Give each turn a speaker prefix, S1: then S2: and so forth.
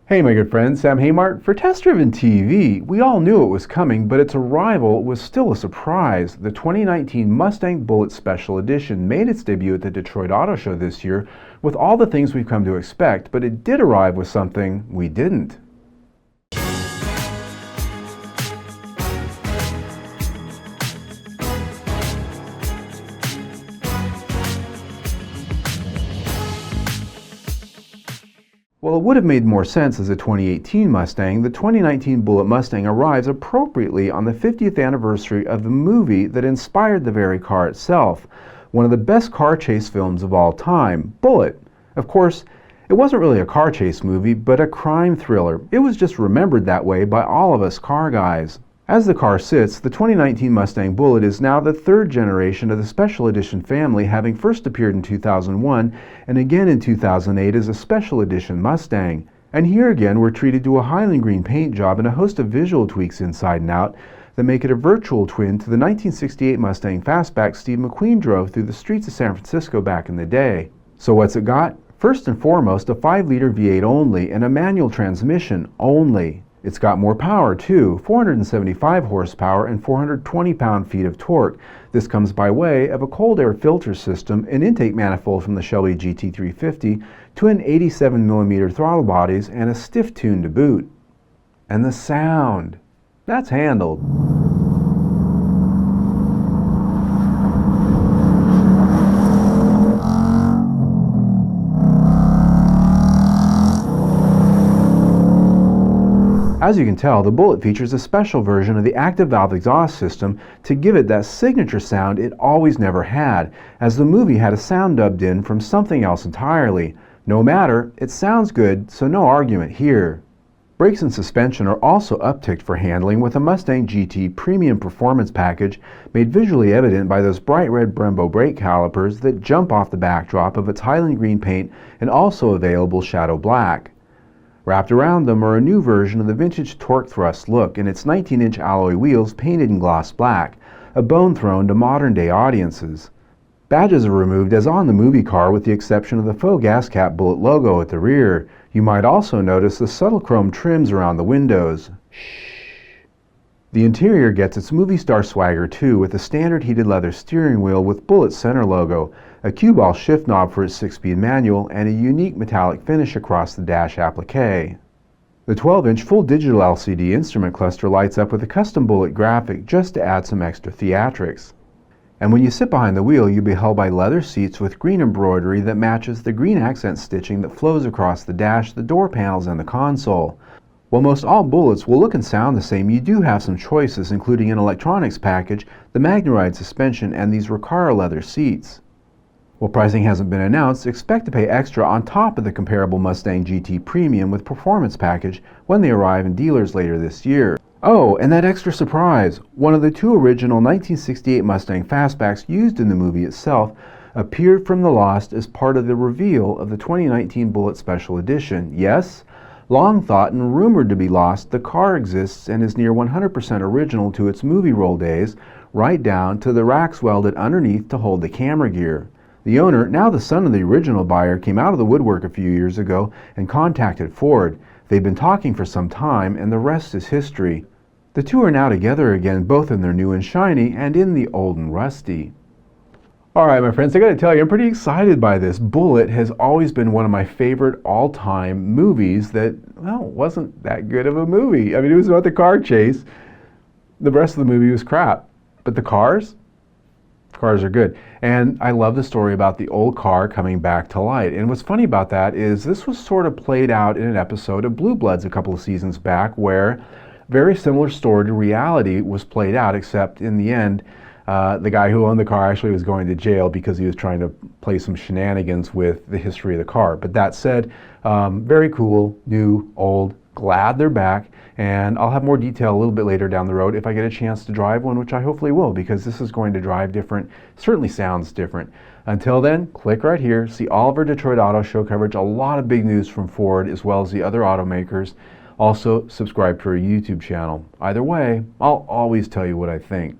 S1: Hey my good friend, Sam Haymart for Test Driven TV. We all knew it was coming, but its arrival was still a surprise. The 2019 Mustang Bullitt Special Edition made its debut at the Detroit Auto Show this year with all the things we've come to expect, but it did arrive with something we didn't. Well, it would have made more sense as a 2018 Mustang. The 2019 Bullitt Mustang arrives appropriately on the 50th anniversary of the movie that inspired the very car itself, one of the best car chase films of all time, Bullitt. Of course, it wasn't really a car chase movie, but a crime thriller. It was just remembered that way by all of us car guys. As the car sits, the 2019 Mustang Bullitt is now the third generation of the Special Edition family, having first appeared in 2001 and again in 2008 as a Special Edition Mustang. And here again we're treated to a Highland green paint job and a host of visual tweaks inside and out that make it a virtual twin to the 1968 Mustang Fastback Steve McQueen drove through the streets of San Francisco back in the day. So what's it got? First and foremost, a 5-liter V8 only and a manual transmission only. It's got more power too, 475 horsepower and 420 pound-feet of torque. This comes by way of a cold air filter system, an intake manifold from the Shelby GT350, twin 87mm throttle bodies, and a stiff tune to boot. And the sound, that's handled. As you can tell, the Bullitt features a special version of the active valve exhaust system to give it that signature sound it always never had, as the movie had a sound dubbed in from something else entirely. No matter, it sounds good, so no argument here. Brakes and suspension are also upticked for handling with a Mustang GT Premium Performance package made visually evident by those bright red Brembo brake calipers that jump off the backdrop of its Highland green paint and also available Shadow Black. Wrapped around them are a new version of the vintage torque thrust look and its 19-inch alloy wheels painted in gloss black, a bone thrown to modern-day audiences. Badges are removed as on the movie car with the exception of the faux gas cap Bullitt logo at the rear. You might also notice the subtle chrome trims around the windows. Shh. The interior gets its movie star swagger too, with a standard heated leather steering wheel with Bullitt center logo, a cue ball shift knob for its 6-speed manual, and a unique metallic finish across the dash applique. The 12-inch full digital LCD instrument cluster lights up with a custom Bullitt graphic just to add some extra theatrics. And when you sit behind the wheel, you'll be held by leather seats with green embroidery that matches the green accent stitching that flows across the dash, the door panels, and the console. While most all Bullitts will look and sound the same, you do have some choices, including an electronics package, the MagneRide suspension, and these Recaro leather seats. While pricing hasn't been announced, expect to pay extra on top of the comparable Mustang GT Premium with Performance package when they arrive in dealers later this year. Oh, and that extra surprise! One of the two original 1968 Mustang Fastbacks used in the movie itself appeared from the lost as part of the reveal of the 2019 Bullitt Special Edition. Yes, long thought and rumored to be lost, the car exists and is near 100% original to its movie roll days, right down to the racks welded underneath to hold the camera gear. The owner, now the son of the original buyer, came out of the woodwork a few years ago and contacted Ford. They've been talking for some time, and the rest is history. The two are now together again, both in their new and shiny and in the old and rusty. Alright my friends, I gotta tell you, I'm pretty excited by this. Bullitt has always been one of my favorite all-time movies that, well, wasn't that good of a movie. I mean, it was about the car chase. The rest of the movie was crap. But the cars are good. And I love the story about the old car coming back to light. And what's funny about that is this was sort of played out in an episode of Blue Bloods a couple of seasons back where very similar story to reality was played out, except in the end, the guy who owned the car actually was going to jail because he was trying to play some shenanigans with the history of the car. But that said, very cool, new, old, glad they're back. And I'll have more detail a little bit later down the road if I get a chance to drive one, which I hopefully will, because this is going to drive different, certainly sounds different. Until then, click right here, see all of our Detroit Auto Show coverage, a lot of big news from Ford as well as the other automakers. Also, subscribe to our YouTube channel. Either way, I'll always tell you what I think.